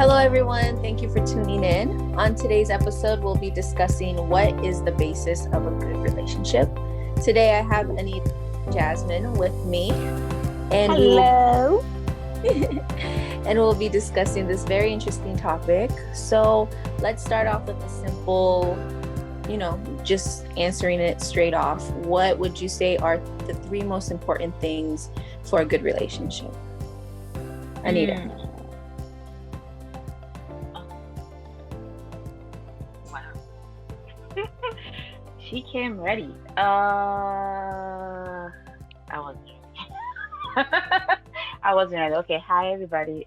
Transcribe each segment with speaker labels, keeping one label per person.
Speaker 1: Hello, everyone. Thank you for tuning in. On today's episode, we'll be discussing what is the basis of a good relationship. Today, I have Anita and Jasmine with me. And
Speaker 2: Hello.
Speaker 1: and we'll be discussing this very interesting topic. So let's start off with a simple, just answering it straight off. What would you say are the three most important things for a good relationship? Anita.
Speaker 2: She came ready. I was I wasn't ready. Okay, hi everybody.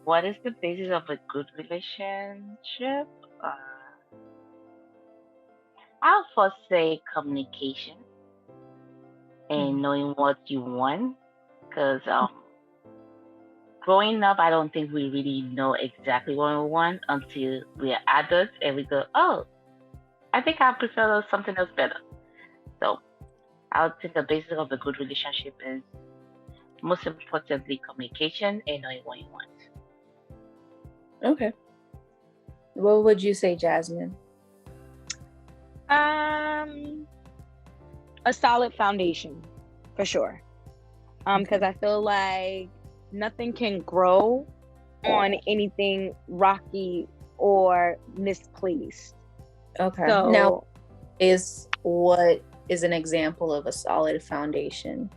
Speaker 2: What is the basis of a good relationship? I'll first say communication and knowing what you want. Because growing up, I don't think we really know exactly what we want until we are adults and we go, oh, I think I prefer something else better. So I would think the basis of a good relationship is most importantly communication and knowing what you want.
Speaker 1: Okay. What would you say, Jasmine?
Speaker 3: A solid foundation, for sure. Because I feel like nothing can grow on anything rocky or misplaced.
Speaker 1: Okay.
Speaker 3: So,
Speaker 1: now, what is an example of a solid foundation?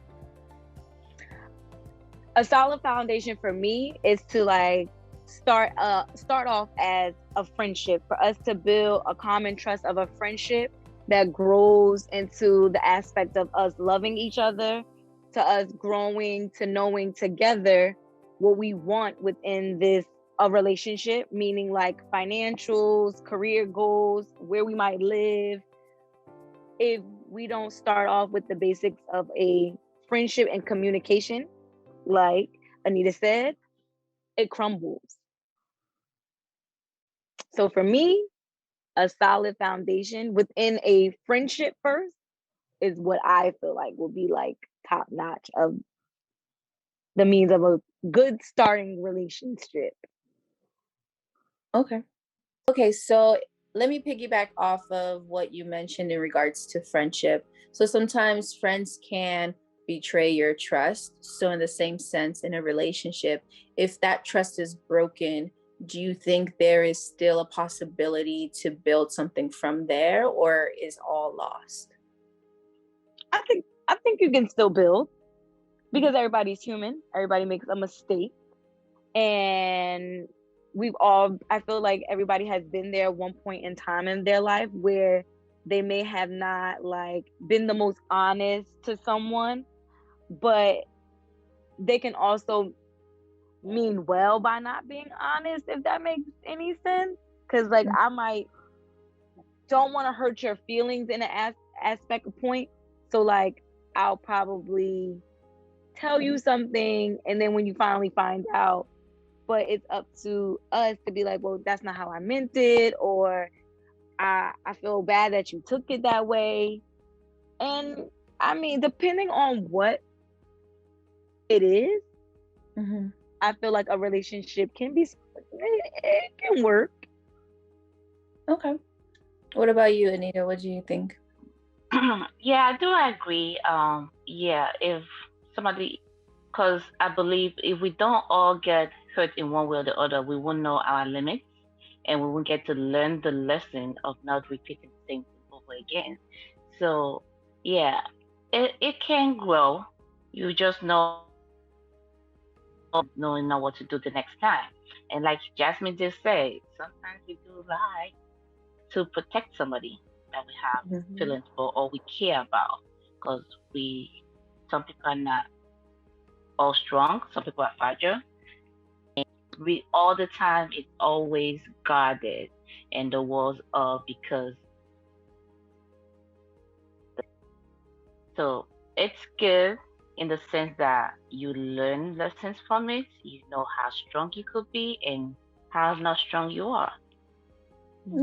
Speaker 3: A solid foundation for me is to start off as a friendship, for us to build a common trust of a friendship that grows into the aspect of us loving each other, to us growing to knowing together what we want within a relationship, meaning like financials, career goals, where we might live. If we don't start off with the basics of a friendship and communication, like Anita said, it crumbles. So for me, a solid foundation within a friendship first is what I feel like will be like top notch of the means of a good starting relationship.
Speaker 1: Okay, so let me piggyback off of what you mentioned in regards to friendship. So sometimes friends can betray your trust. So in the same sense, in a relationship, if that trust is broken, do you think there is still a possibility to build something from there, or is all lost?
Speaker 3: I think you can still build, because everybody's human. Everybody makes a mistake. And I feel like everybody has been there at one point in time in their life where they may have not been the most honest to someone, but they can also mean well by not being honest, if that makes any sense. Because I might don't want to hurt your feelings in an aspect point, so I'll probably tell you something, and then when you finally find out, but it's up to us to be like, well, that's not how I meant it, or I feel bad that you took it that way. And I mean, depending on what it is, I feel like a relationship it can work.
Speaker 1: Okay. What about you, Anita? What do you think?
Speaker 2: Yeah, I do agree. If somebody, because I believe if we don't all get hurt in one way or the other, we won't know our limits, and we won't get to learn the lesson of not repeating the same thing over again. So yeah, it can grow. You just know knowing not what to do the next time. And like Jasmine just said, sometimes we do lie to protect somebody that we have feelings for or we care about, because some people are not all strong, some people are fragile. We all the time it's always guarded and the walls are because so it's good in the sense that you learn lessons from it, you know how strong you could be and how not strong you are.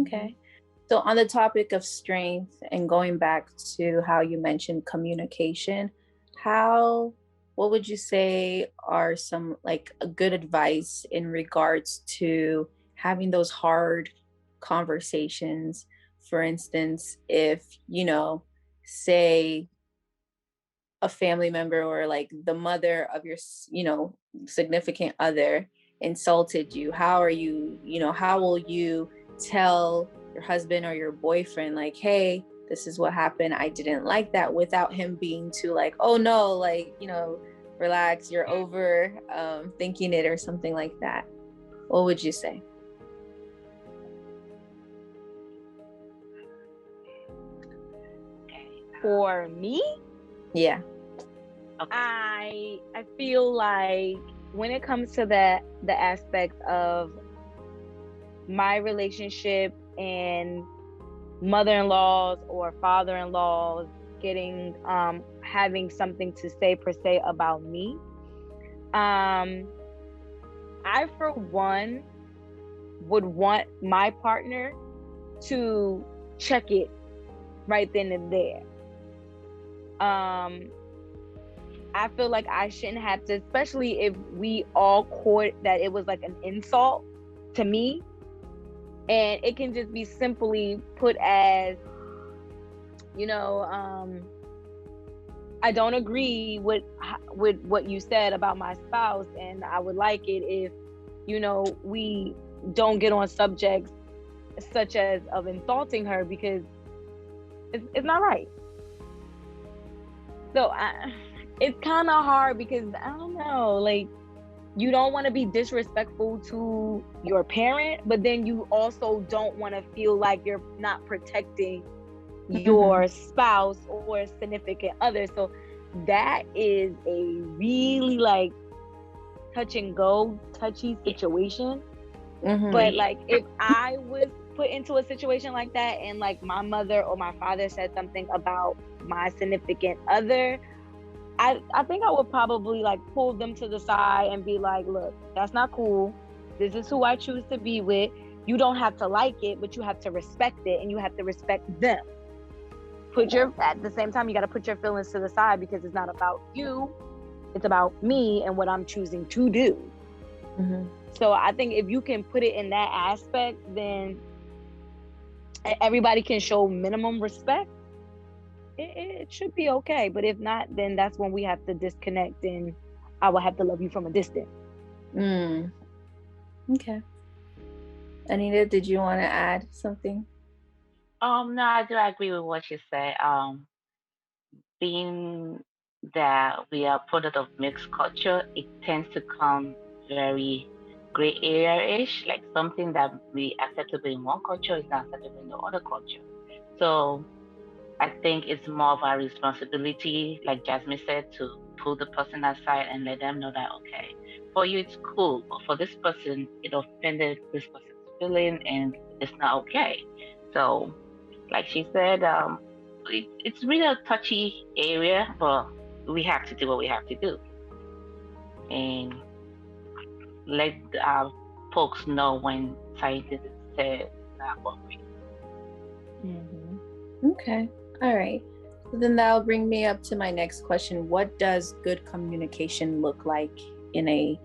Speaker 1: Okay. So on the topic of strength and going back to how you mentioned communication, how what would you say are some like a good advice in regards to having those hard conversations? For instance, if, say a family member or like the mother of your, significant other insulted you, how will you tell your husband or your boyfriend, like, hey, this is what happened, I didn't like that, without him being too like, oh no, like, relax, you're over thinking it or something like that? What would you say?
Speaker 3: For me,
Speaker 1: Yeah.
Speaker 3: I feel like when it comes to the aspect of my relationship and mother-in-laws or father-in-laws getting having something to say per se about me, I for one would want my partner to check it right then and there. I feel like I shouldn't have to, especially if we all caught that it was like an insult to me, and it can just be simply put as, I don't agree with what you said about my spouse, and I would like it if, we don't get on subjects such as of insulting her, because it's not right. So it's kind of hard because I don't know, like, you don't want to be disrespectful to your parent, but then you also don't want to feel like you're not protecting your spouse or significant other. So that is a really like touch and go, touchy situation. But like, if I was put into a situation like that and like my mother or my father said something about my significant other, I think I would probably like pull them to the side and be like, look, that's not cool. This is who I choose to be with. You don't have to like it, but you have to respect it, and you have to respect them. At the same time, you got to put your feelings to the side, because it's not about you. It's about me and what I'm choosing to do. So I think if you can put it in that aspect, then everybody can show minimum respect. It should be okay. But if not, then that's when we have to disconnect, and I will have to love you from a distance.
Speaker 1: Okay. Anita, did you want to add something?
Speaker 2: No, I do agree with what you said. Being that we are product of mixed culture, it tends to come very gray area-ish, like something that we acceptable in one culture is not acceptable in the other culture. So I think it's more of our responsibility, like Jasmine said, to pull the person aside and let them know that, okay, for you it's cool, but for this person, it offended this person's feeling and it's not okay. So, like she said, it's really a touchy area, but we have to do what we have to do. And let our folks know when scientists say that appropriate.
Speaker 1: Okay. All right. So then that'll bring me up to my next question. What does good communication look like in a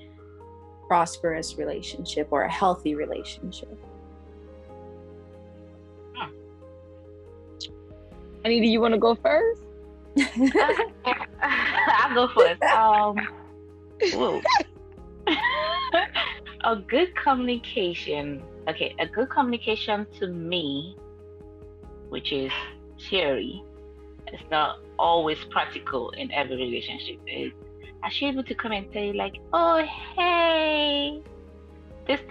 Speaker 1: prosperous relationship or a healthy relationship?
Speaker 3: Anita, do you want to go first?
Speaker 2: I'll go first. A good communication. Okay, a good communication to me, which is theory, it's not always practical in every relationship. I should be able to come and tell you like, oh hey, this,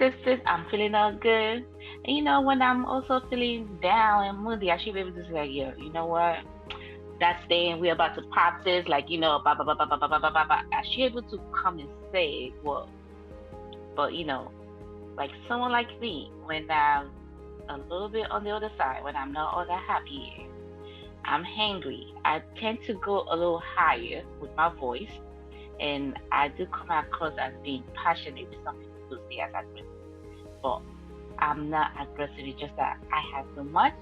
Speaker 2: I'm feeling all good. And when I'm also feeling down and moody, I should be able to say like, yo, you know what? That's day we're about to pop this, like, blah, blah, blah, blah, blah, blah, blah, blah. I should be able to come and say, well, but like someone like me, when I'm a little bit on the other side, when I'm not all that happy, I'm hangry, I tend to go a little higher with my voice, and I do come across as being passionate with some people who see as aggressive. But I'm not aggressive, it's just that I have so much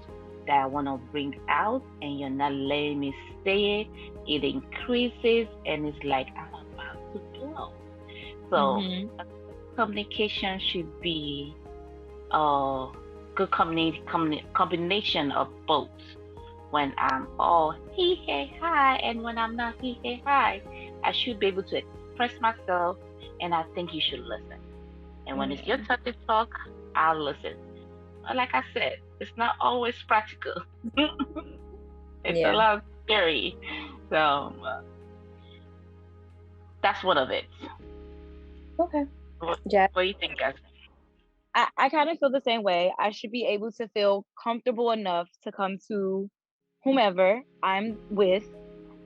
Speaker 2: that I want to bring out, and you're not letting me say it. It increases, and it's like I'm So
Speaker 3: Mhm.
Speaker 2: communication should be a good combination of both. When I'm all he, hey, hi, and when I'm not he, hey, hi, I should be able to express myself, and I think you should listen. And when it's your turn to talk, I'll listen. But like I said, it's not always practical. It's a
Speaker 1: Yeah.
Speaker 2: lot scary. So that's one of it.
Speaker 1: Okay.
Speaker 2: What,
Speaker 1: Jack.
Speaker 2: what do you think, guys?
Speaker 3: I kind of feel the same way. I should be able to feel comfortable enough to come to whomever I'm with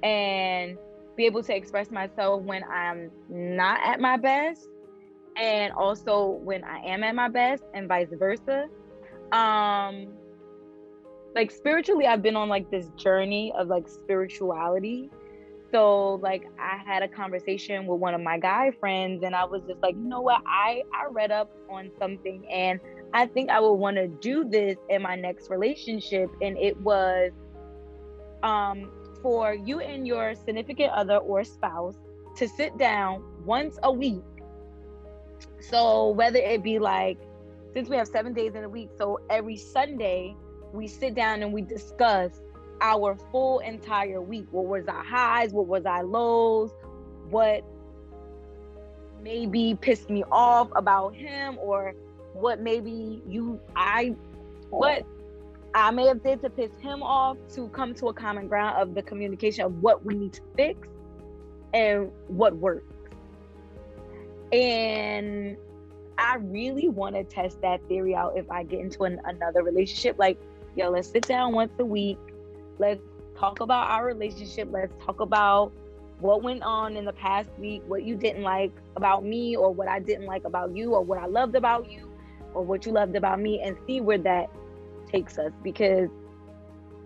Speaker 3: and be able to express myself when I'm not at my best and also when I am at my best and vice versa. Um like spiritually I've been on like this journey of like spirituality. So like I had a conversation with one of my guy friends and I was just like, you know what, I read up on something and I think I would want to do this in my next relationship. And it was for you and your significant other or spouse to sit down once a week. So whether it be like, since we have 7 days in a week, so every Sunday we sit down and we discuss our full entire week. What was our highs? What was our lows? What maybe pissed me off about him, or what maybe what I may have did to piss him off, to come to a common ground of the communication of what we need to fix and what works. And I really want to test that theory out if I get into another relationship. Like, yo, let's sit down once a week. Let's talk about our relationship. Let's talk about what went on in the past week, what you didn't like about me, or what I didn't like about you, or what I loved about you, or what you loved about me, and see where that takes us. Because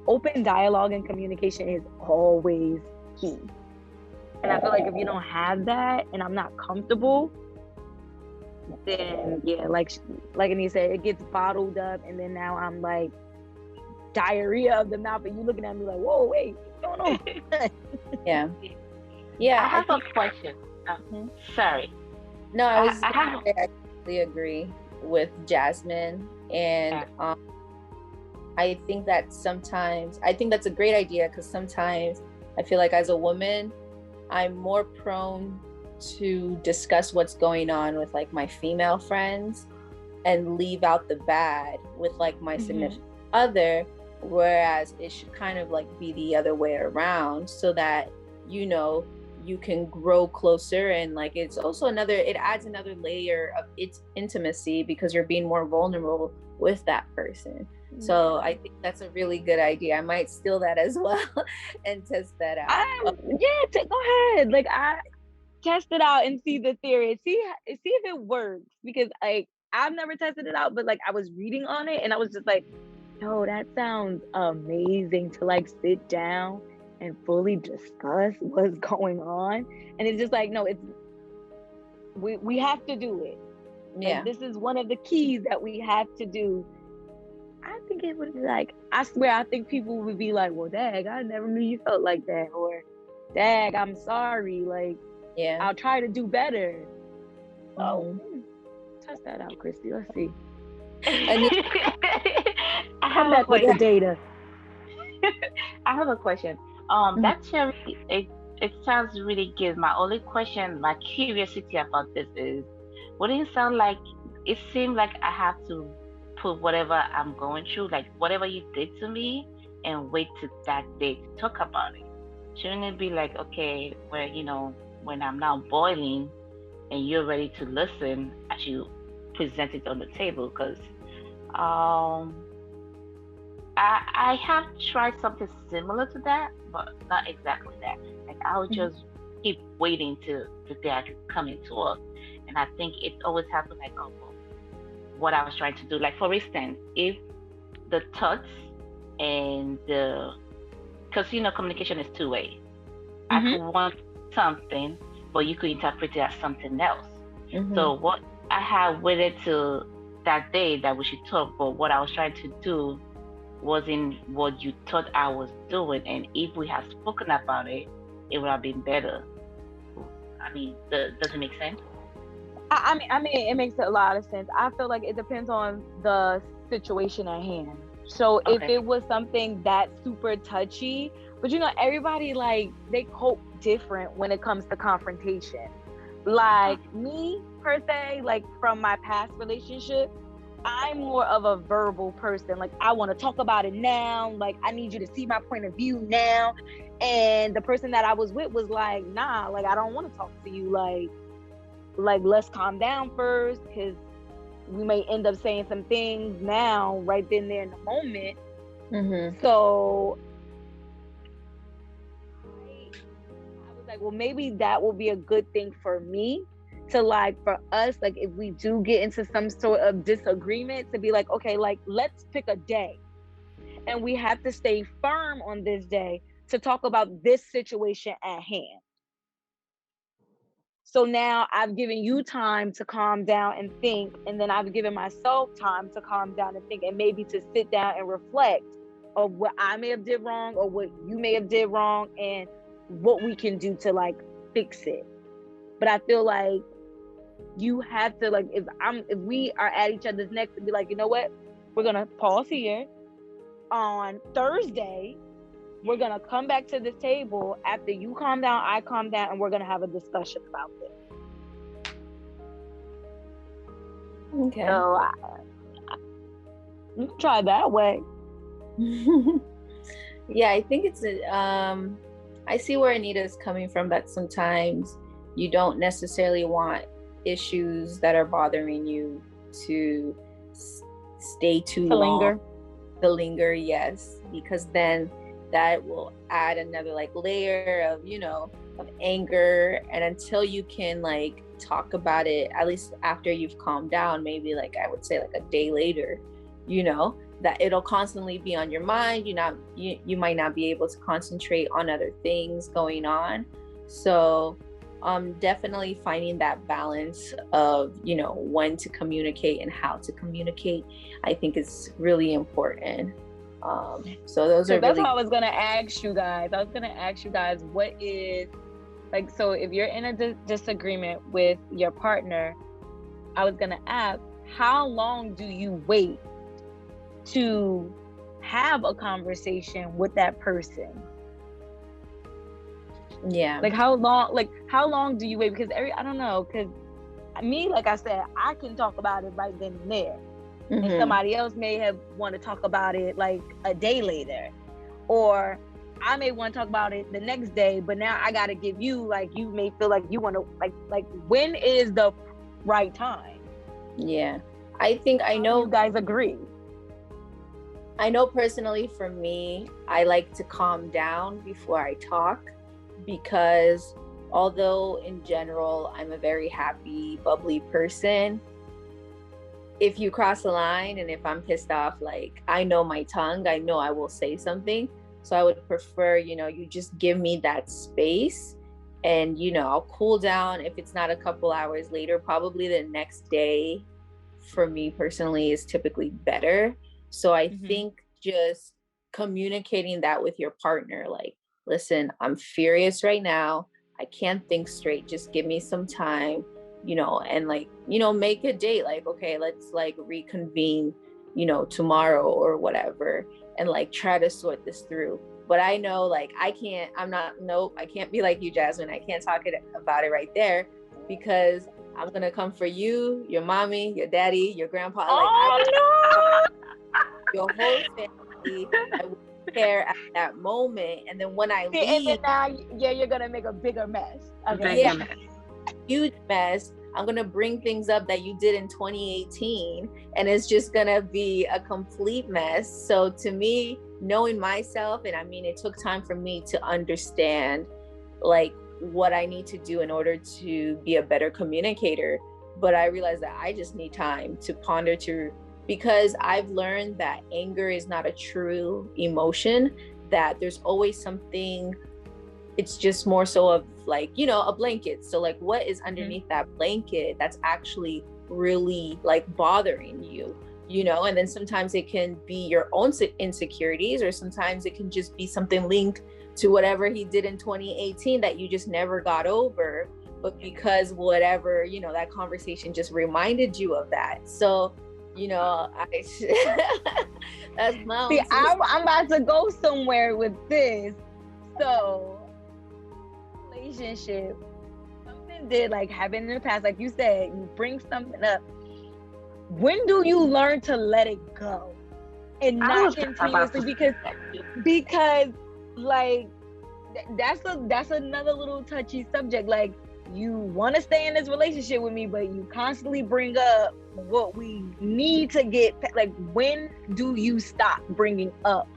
Speaker 3: open dialogue and communication is always key. And I feel like if you don't have that and I'm not comfortable, then yeah, like Anita said, it gets bottled up, and then now I'm like diarrhea of the mouth, and you looking at me like, whoa, wait, what's going on?
Speaker 1: Yeah. Yeah.
Speaker 2: I have a question. Sorry.
Speaker 1: No, I was
Speaker 2: I
Speaker 1: I completely agree with Jasmine. And I think that that's a great idea, because sometimes I feel like as a woman, I'm more prone to discuss what's going on with like my female friends and leave out the bad with like my significant other, whereas it should kind of like be the other way around, so that you can grow closer. And like it adds another layer of its intimacy, because you're being more vulnerable with that person. So I think that's a really good idea. I might steal that as well and test that out.
Speaker 3: Go ahead. Like, I test it out and see the theory. See if it works. Because like I've never tested it out, but like I was reading on it and I was just like, yo, that sounds amazing to like sit down and fully discuss what's going on. And it's just like, no, we have to do it.
Speaker 1: Yeah.
Speaker 3: Like, this is one of the keys that we have to do. I think it would be like, I swear, I think people would be like, well, dag, I never knew you felt like that. Or, dag, I'm sorry. Like,
Speaker 1: yeah,
Speaker 3: I'll try to do better. Oh, test that out, Christy. Let's see.
Speaker 2: I
Speaker 3: Come back with the data.
Speaker 2: I have a question. That theory, it sounds really good. My only question, my curiosity about this is, wouldn't it sound like, it seemed like I have to put whatever I'm going through, like whatever you did to me, and wait to that day to talk about it? Shouldn't it be like, okay, where when I'm now boiling and you're ready to listen, as you present it on the table? Because I have tried something similar to that, but not exactly that. Like, I would just keep waiting to the day I could come into work. And I think it always happened like, oh, well, what I was trying to do. Like, for instance, if the thoughts and because communication is two-way. I could want something, but you could interpret it as something else. So what I had waited till that day that we should talk, but what I was trying to do wasn't what you thought I was doing. And if we had spoken about it, it would have been better. I mean, does it make sense?
Speaker 3: I mean, it makes a lot of sense. I feel like it depends on the situation at hand. So if it was something that's super touchy, but you know, everybody like they cope different when it comes to confrontation. Like me per se, like from my past relationship, I'm more of a verbal person. Like I want to talk about it now. Like I need you to see my point of view now. And the person that I was with was like, nah, like I don't want to talk to you. Like let's calm down first, because we may end up saying some things now right then there in the moment. So I was like, well, maybe that will be a good thing for me to like, for us, like if we do get into some sort of disagreement, to be like, okay, like let's pick a day and we have to stay firm on this day to talk about this situation at hand. So now I've given you time to calm down and think, and then I've given myself time to calm down and think, and maybe to sit down and reflect of what I may have did wrong or what you may have did wrong and what we can do to like fix it. But I feel like you have to like, if we are at each other's neck, to be like, you know what, we're gonna pause here. On Thursday, we're gonna come back to this table after you calm down, I calm down, and we're gonna have a discussion about this.
Speaker 1: Okay.
Speaker 3: So you can try that way.
Speaker 1: Yeah, I think it's I see where Anita's coming from, that sometimes you don't necessarily want issues that are bothering you to stay too long. Linger, yes, because then that will add another like layer of, you know, of anger. And until you can like talk about it, at least after you've calmed down, maybe like I would say like a day later, you know, that it'll constantly be on your mind. You might not be able to concentrate on other things going on. So definitely finding that balance of, you know, when to communicate and how to communicate, I think is really important. So those are
Speaker 3: that's
Speaker 1: really...
Speaker 3: what I was gonna ask you guys. What is like, so if you're in a disagreement with your partner, I was gonna ask, how long do you wait to have a conversation with that person?
Speaker 1: Yeah.
Speaker 3: Like how long do you wait? Because I don't know, because me, like I said, I can talk about it right then and there. And somebody else may have want to talk about it like a day later, or I may want to talk about it the next day, but now I got to give you, like, you may feel like you want to like when is the right time?
Speaker 1: Yeah, I think I know
Speaker 3: you guys agree.
Speaker 1: I know personally for me, I like to calm down before I talk, because although in general I'm a very happy, bubbly person, if you cross the line and if I'm pissed off, like I know my tongue, I know I will say something. So I would prefer, you know, you just give me that space and, you know, I'll cool down. If it's not a couple hours later, probably the next day for me personally is typically better. So I think just communicating that with your partner, like, listen, I'm furious right now. I can't think straight. Just give me some time, you know, and like, you know, make a date, like, okay, let's like reconvene, you know, tomorrow or whatever, and like try to sort this through. But I know like I can't be like you, Jasmine. I can't talk about it right there, because I'm gonna come for you, your mommy, your daddy, your grandpa, your whole family. I will care at that moment, and then when I leave,
Speaker 3: and then now, you're gonna make a bigger mess.
Speaker 1: Huge mess. I'm gonna bring things up that you did in 2018, and it's just gonna be a complete mess. So to me, knowing myself, and I mean, it took time for me to understand like what I need to do in order to be a better communicator. But I realized that I just need time to ponder because I've learned that anger is not a true emotion, that there's always something, it's just more so of like, you know, a blanket. So like what is underneath that blanket that's actually really like bothering you, you know? And then sometimes it can be your own insecurities, or sometimes it can just be something linked to whatever he did in 2018 that you just never got over. but because whatever, that conversation just reminded you of that. So, that's my
Speaker 3: See,
Speaker 1: own
Speaker 3: I'm about to go somewhere with this. So, relationship, something did like happen in the past, like you said, you bring something up. When do you learn to let it go and not continuously? Because like that's another little touchy subject. Like, you want to stay in this relationship with me, but you constantly bring up what we need to get. Like, when do you stop bringing up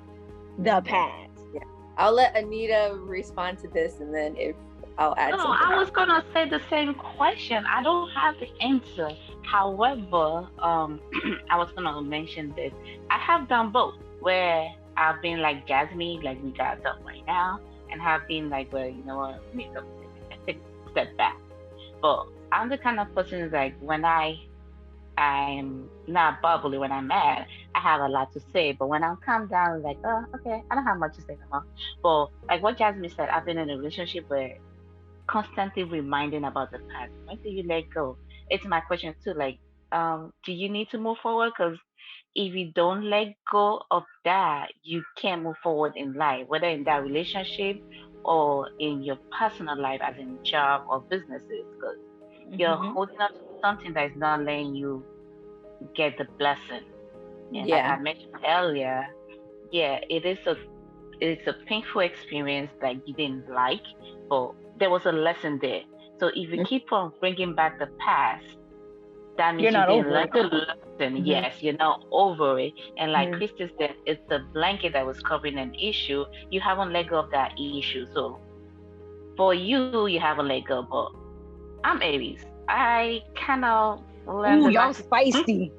Speaker 3: the past?
Speaker 1: Yeah, I'll let Anita respond to this, and then if I'll add something.
Speaker 2: I was gonna say the same question. I don't have the answer. However, I was gonna mention this. I have done both, where I've been like Jasmine, like we got up right now, and have been like, well, you know what, we need to take a step back. But I'm the kind of person like when I'm not bubbly when I'm mad, I have a lot to say. But when I'm calm down, like, oh, okay, I don't have much to say no more. But like what Jasmine said, I've been in a relationship where constantly reminding about the past. When do you let go? It's my question too. Like, do you need to move forward? Because if you don't let go of that, you can't move forward in life, whether in that relationship or in your personal life, as in job or businesses. Because you're holding on to something that is not letting you get the blessing. And like I mentioned earlier, it's a painful experience that you didn't like, but there was a lesson there. So if you keep on bringing back the past, that means you didn't learn the lesson. Yes, you're not over it. And like Christi said, it's the blanket that was covering an issue. You haven't let go of that issue. So for you, you haven't let go. But I'm Aries. I kind of learned.
Speaker 3: Ooh, y'all spicy.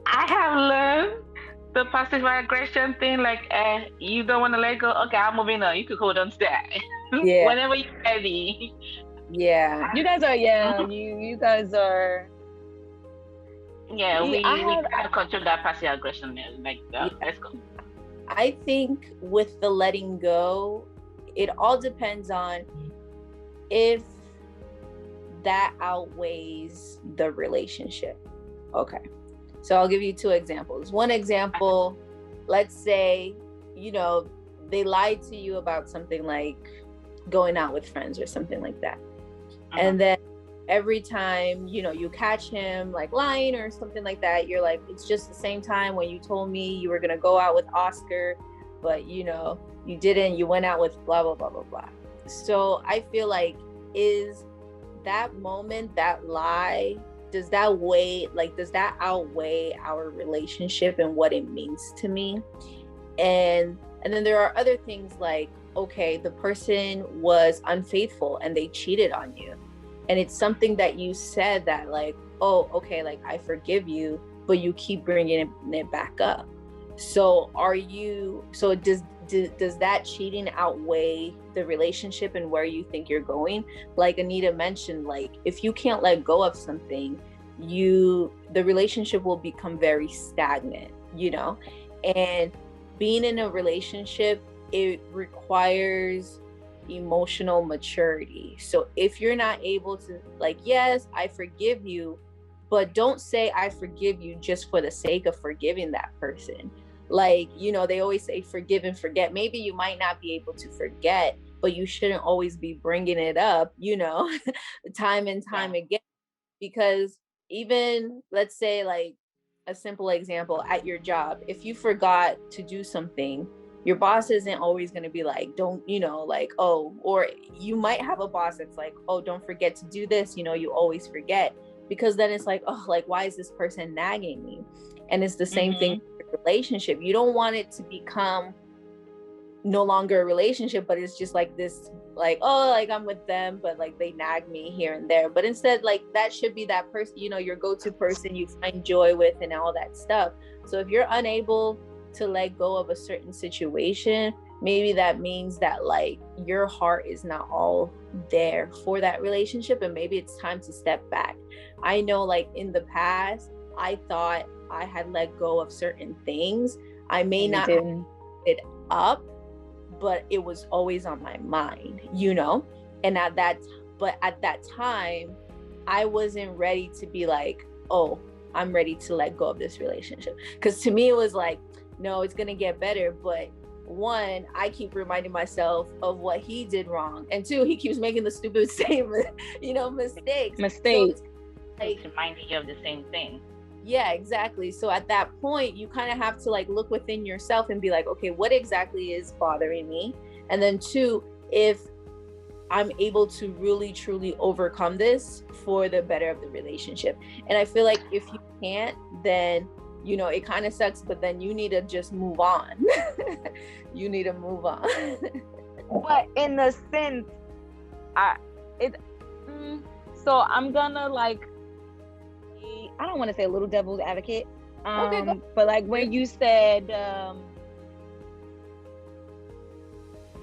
Speaker 2: I have learned the passive aggression thing, like you don't want to let go. Okay, I'm moving on. You could hold on to that.
Speaker 1: Yeah.
Speaker 2: Whenever you're ready.
Speaker 1: Yeah.
Speaker 3: You guys are. Yeah. You guys are.
Speaker 2: Yeah, we kind of control that passive aggression. Like, let's go.
Speaker 1: I think with the letting go, it all depends on if that outweighs the relationship. Okay. So I'll give you two examples. One example, let's say, they lied to you about something like going out with friends or something like that. And then every time, you catch him like lying or something like that, you're like, it's just the same time when you told me you were going to go out with Oscar, but you didn't, you went out with blah, blah, blah, blah, blah. So I feel like, is that moment, that lie, does that outweigh our relationship and what it means to me? And then there are other things like, okay, the person was unfaithful and they cheated on you. And it's something that you said that like, oh, okay, like I forgive you, but you keep bringing it back up. So does that cheating outweigh the relationship and where you think you're going? Like Anita mentioned, like if you can't let go of something, the relationship will become very stagnant, and being in a relationship, it requires emotional maturity. So if you're not able to, like, yes, I forgive you, but don't say I forgive you just for the sake of forgiving that person. Like, they always say forgive and forget. Maybe you might not be able to forget, but you shouldn't always be bringing it up, time and time again. Because even, let's say, like a simple example at your job, if you forgot to do something, your boss isn't always going to be like, don't, like, oh, or you might have a boss that's like, oh, don't forget to do this. You always forget, because then it's like, oh, like, why is this person nagging me? And it's the same thing with relationship. You don't want it to become no longer a relationship, but it's just like this, like, oh, like I'm with them, but like they nag me here and there. But instead, like, that should be that person, your go-to person you find joy with and all that stuff. So if you're unable to let go of a certain situation, maybe that means that like your heart is not all there for that relationship, and maybe it's time to step back. I know, like in the past, I thought I had let go of certain things. I may not have it up, but it was always on my mind, and at that But at that time, I wasn't ready to be like, oh, I'm ready to let go of this relationship. Because to me, it was like, no, it's going to get better. But one, I keep reminding myself of what he did wrong. And two, he keeps making the stupid same, mistakes. So it's
Speaker 2: like reminding you of the same thing.
Speaker 1: Yeah, exactly. So at that point, you kind of have to like look within yourself and be like, okay, what exactly is bothering me? And then two, if I'm able to really truly overcome this for the better of the relationship. And I feel like if you can't, then it kind of sucks, but then you need to just move on. You need to move on.
Speaker 3: But in the sense, so I'm gonna like, I don't want to say a little devil's advocate, okay, but like when you said,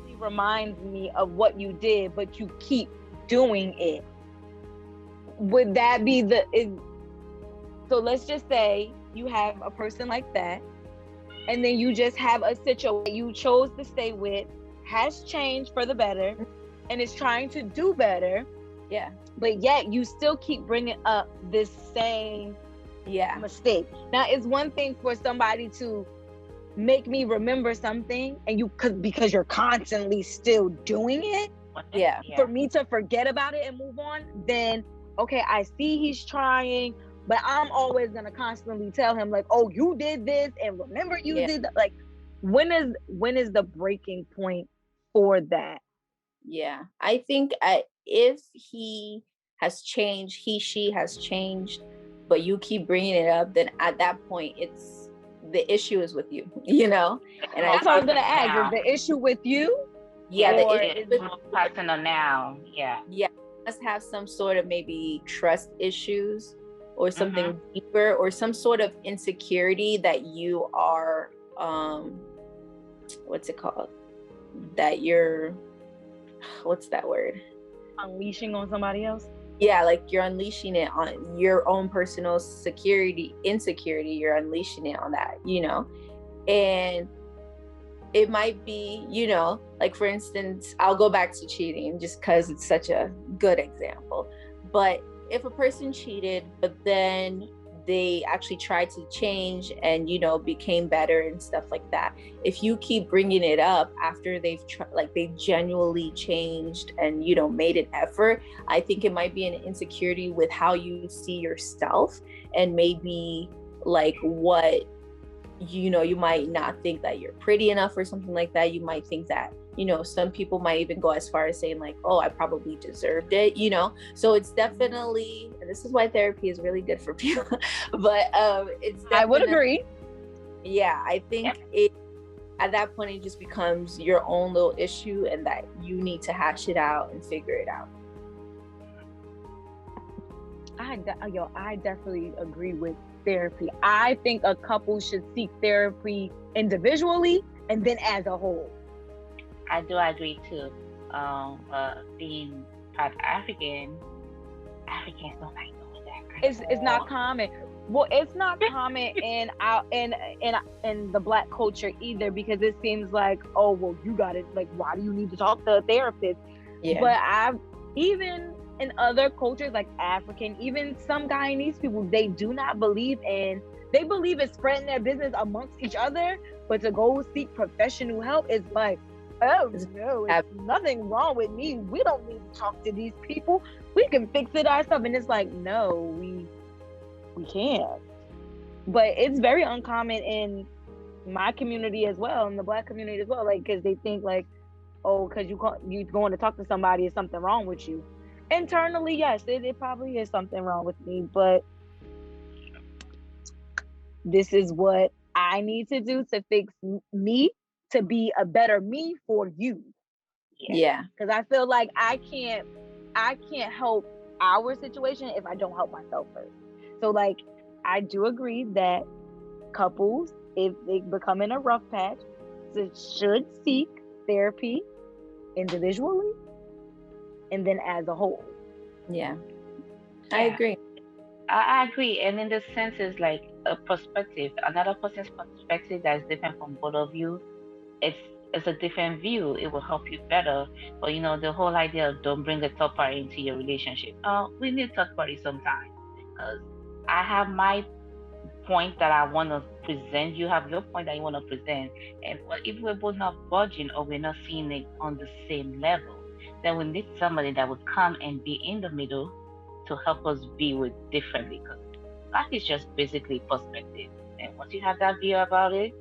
Speaker 3: it reminds me of what you did, but you keep doing it. Would that be so let's just say you have a person like that, and then you just have a situation you chose to stay with, has changed for the better, and is trying to do better.
Speaker 1: Yeah.
Speaker 3: But yet you still keep bringing up this same mistake. Now, it's one thing for somebody to make me remember something, and because you're constantly still doing it.
Speaker 1: Yeah.
Speaker 3: For me to forget about it and move on, then okay, I see he's trying, but I'm always gonna constantly tell him like, oh, you did this, and remember you did that. Like, when is the breaking point for that?
Speaker 1: Yeah, I think if he has changed, she has changed, but you keep bringing it up, then at that point, the issue is with you, And
Speaker 3: that's what I was gonna ask. Is the issue with you?
Speaker 1: Yeah,
Speaker 2: the issue is personal now. Yeah.
Speaker 1: Yeah, must have some sort of maybe trust issues or something deeper, or some sort of insecurity that you are, what's it called? That you're. What's that word?
Speaker 3: Unleashing on somebody else?
Speaker 1: Yeah, like you're unleashing it on your own personal insecurity. You're unleashing it on that, and it might be, like for instance, I'll go back to cheating just because it's such a good example. But if a person cheated, but then they actually tried to change and became better and stuff like that, if you keep bringing it up after they've genuinely changed and made an effort, I think it might be an insecurity with how you see yourself, and maybe like what you might not think that you're pretty enough or something like that. You might think that some people might even go as far as saying like, oh, I probably deserved it, so it's definitely, and this is why therapy is really good for people. But I
Speaker 3: would agree.
Speaker 1: Yeah, I think it at that point it just becomes your own little issue, and that you need to hash it out and figure it out.
Speaker 3: I definitely agree with therapy. I think a couple should seek therapy individually and then as a whole.
Speaker 2: I do agree too. Being part Africans don't like doing that.
Speaker 3: It's not common. Well, it's not common in the Black culture either, because it seems like, oh, well, you got it. Like, why do you need to talk to a therapist? Yeah. But even in other cultures like African, even some Guyanese people, they do not believe in. They believe in spreading their business amongst each other, but to go seek professional help is like, oh no, it's nothing wrong with me. We don't need to talk to these people. We can fix it ourselves. And it's like, no, we can't. But it's very uncommon in my community as well, in the Black community as well. Like, because they think like, oh, because you going to talk to somebody, is something wrong with you. Internally, yes, it probably is something wrong with me, but this is what I need to do to fix me, to be a better me for you.
Speaker 1: Yeah.
Speaker 3: Because I feel like I can't help our situation if I don't help myself first. So like, I do agree that couples, if they become in a rough patch, should seek therapy individually and then as a whole.
Speaker 1: Yeah. I agree.
Speaker 2: I agree. And in the sense, it's like a perspective, another person's perspective that's different from both of you. It's it's a different view, it will help you better. But the whole idea of don't bring a third party into your relationship. We need third party sometimes, because I have my point that I want to present, you have your point that you want to present, and if we're both not budging or we're not seeing it on the same level, then we need somebody that would come and be in the middle to help us view it differently. Because life is just basically perspective, and once you have that view about it,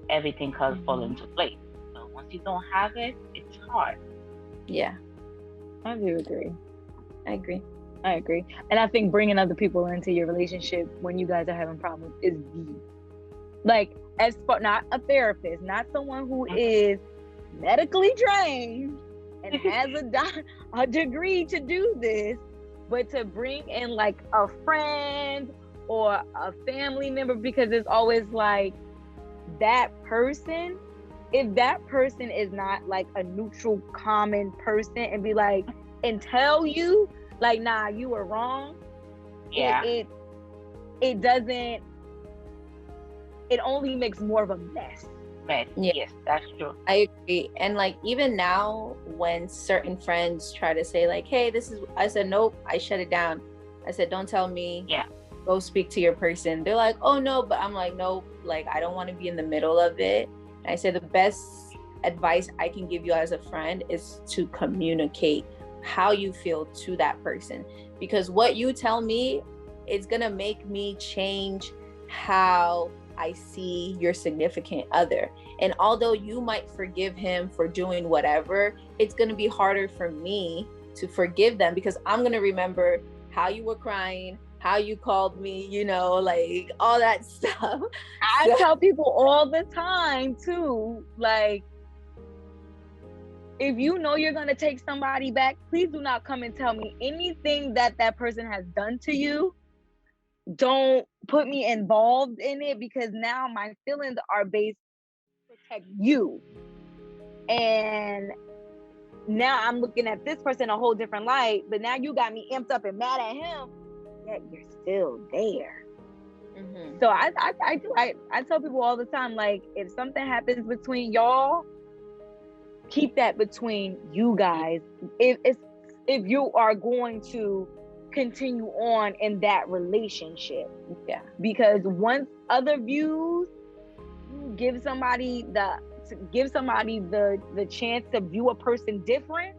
Speaker 2: everything can fall into place. So once you don't have it, it's hard.
Speaker 1: Yeah,
Speaker 3: I do agree.
Speaker 1: I agree.
Speaker 3: And I think bringing other people into your relationship when you guys are having problems is the, like, as far, not a therapist, not someone who is medically trained and has a degree to do this, but to bring in like a friend or a family member, because it's always like that person, if that person is not like a neutral, common person and be like, and tell you, like, nah, you were wrong.
Speaker 2: Yeah.
Speaker 3: It doesn't. It only makes more of a mess.
Speaker 2: Right. Yeah. Yes, that's true.
Speaker 1: I agree. And like even now, when certain friends try to say like, "Hey, this is," I said, "Nope." I shut it down. I said, "Don't tell me.
Speaker 2: Yeah.
Speaker 1: Go speak to your person." They're like, "Oh no," but I'm like, "Nope." Like I don't want to be in the middle of it. And I said the best advice I can give you as a friend is to communicate how you feel to that person, because what you tell me is gonna make me change how I see your significant other. And although you might forgive him for doing whatever, it's gonna be harder for me to forgive them, because I'm gonna remember how you were crying, how you called me, like all that stuff.
Speaker 3: I tell people all the time too, like, if you know you're going to take somebody back, please do not come and tell me anything that person has done to you. Don't put me involved in it, because now my feelings are based to protect you. And now I'm looking at this person a whole different light, but now you got me amped up and mad at him, yet you're still there. Mm-hmm. So I tell people all the time, like, if something happens between y'all, keep that between you guys. If you are going to continue on in that relationship,
Speaker 1: yeah.
Speaker 3: Because once other views, you give somebody the chance to view a person different,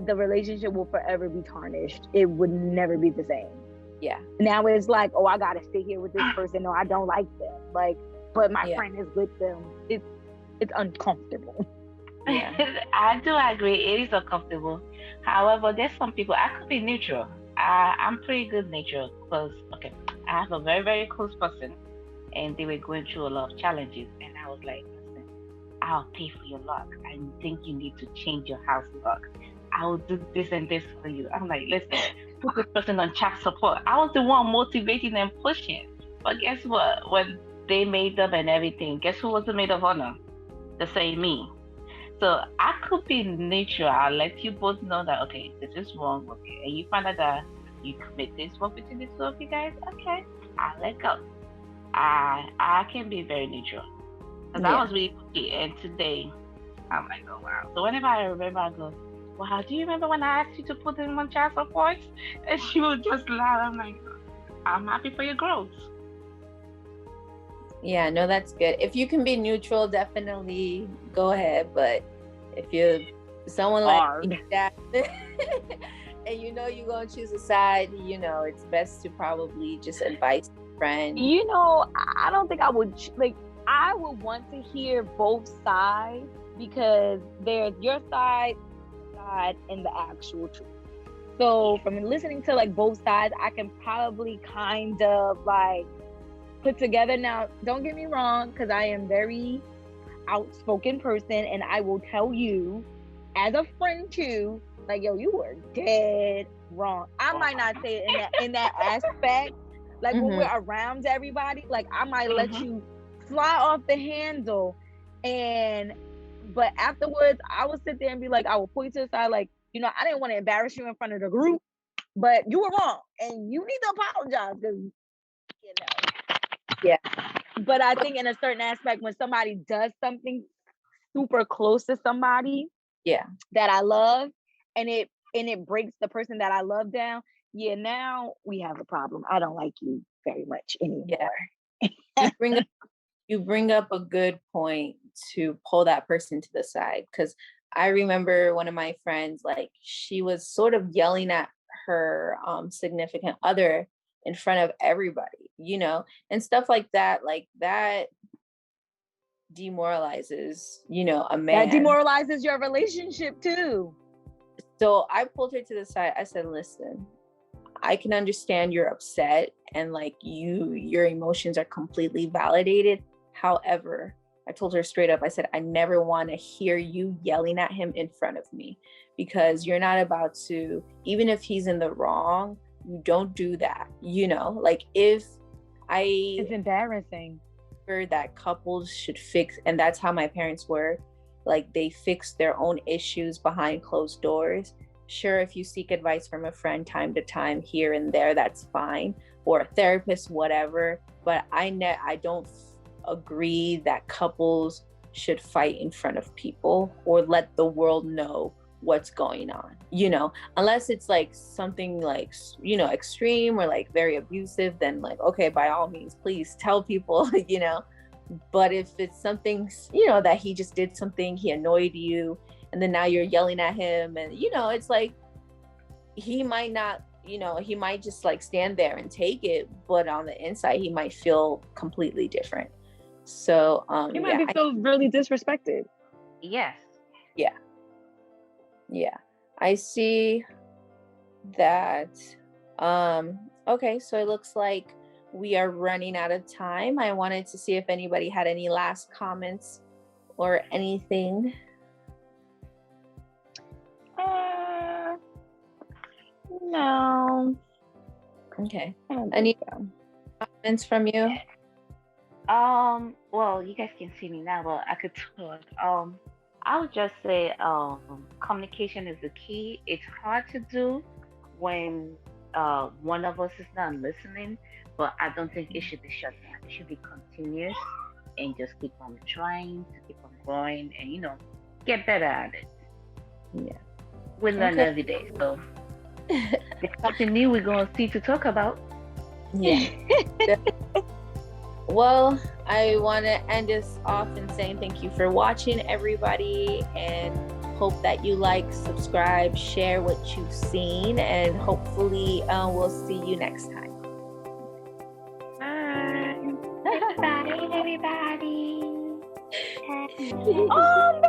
Speaker 3: the relationship will forever be tarnished. It would never be the same.
Speaker 1: Yeah.
Speaker 3: Now it's like, oh, I gotta sit here with this person. No, I don't like them. Like, but my friend is with them. It's uncomfortable.
Speaker 1: Yeah.
Speaker 2: I do agree. It is uncomfortable. However, there's some people, I could be neutral. I'm pretty good neutral, because, okay, I have a very, very close person, and they were going through a lot of challenges. And I was like, listen, I'll pay for your lock. I think you need to change your house lock. I will do this and this for you. I'm like, listen, put this person on child support. I was the one motivating and pushing. But guess what? When they made up and everything, guess who was the maid of honor? The same me. So I could be neutral. I'll let you both know that, okay, this is wrong, okay, and you find out that you commit this wrong between the two of you guys, okay, I'll let go. I can be very neutral, because I was really picky, and today I'm like, oh wow. So whenever I remember, I go, wow, do you remember when I asked you to put in on child support? And she would just laugh. I'm like, I'm happy for your growth.
Speaker 1: Yeah, no, that's good. If you can be neutral, definitely go ahead. But if you're someone like that and you're going to choose a side, it's best to probably just advise a friend.
Speaker 3: I don't think I would, I would want to hear both sides, because there's your side, and the actual truth. So from listening to like both sides, I can probably kind of like put together. Now, don't get me wrong, because I am very outspoken person, and I will tell you as a friend too, like, yo, you were dead wrong. I might not say it in that aspect, like when we're around everybody, like I might let you fly off the handle, but afterwards I will sit there and be like, I will point to the side, like, I didn't want to embarrass you in front of the group, but you were wrong and you need to apologize, because
Speaker 1: yeah.
Speaker 3: But I think in a certain aspect, when somebody does something super close to somebody that I love, and it breaks the person that I love down, now we have a problem. I don't like you very much anymore.
Speaker 1: You bring up a good point to pull that person to the side, because I remember one of my friends, like, she was sort of yelling at her significant other in front of everybody, and stuff like that. Like, that demoralizes, a man.
Speaker 3: That demoralizes your relationship too.
Speaker 1: So I pulled her to the side. I said, listen, I can understand you're upset and like your emotions are completely validated. However, I told her straight up, I said, I never want to hear you yelling at him in front of me, because you're not about to, even if he's in the wrong, you don't do that. Like, it's
Speaker 3: embarrassing.
Speaker 1: That couples should fix, and that's how my parents were. Like, they fixed their own issues behind closed doors. Sure, if you seek advice from a friend time to time here and there, that's fine, or a therapist, whatever. But I don't agree that couples should fight in front of people or let the world know what's going on, unless it's like something like, extreme or like very abusive, then like, okay, by all means, please tell people, but if it's something, that he just did something, he annoyed you, and then now you're yelling at him, and it's like, he might not, he might just like stand there and take it, but on the inside he might feel completely different. So
Speaker 3: he might feel really disrespected.
Speaker 2: Yes.
Speaker 1: Yeah, I see that. Okay, so it looks like we are running out of time. I wanted to see if anybody had any last comments or anything.
Speaker 3: No.
Speaker 1: Okay. Any comments from you?
Speaker 2: Well, you guys can see me now, but I could talk. I would just say communication is the key. It's hard to do when one of us is not listening, but I don't think it should be shut down. It should be continuous and just keep on trying to keep on growing and, get better at it.
Speaker 1: Yeah.
Speaker 2: We learn every day. So there's something new we're going to see to talk about.
Speaker 1: Yeah. Well, I want to end this off in saying thank you for watching, everybody, and hope that you like, subscribe, share what you've seen, and hopefully we'll see you next time.
Speaker 2: Bye. Bye, everybody.
Speaker 3: Oh,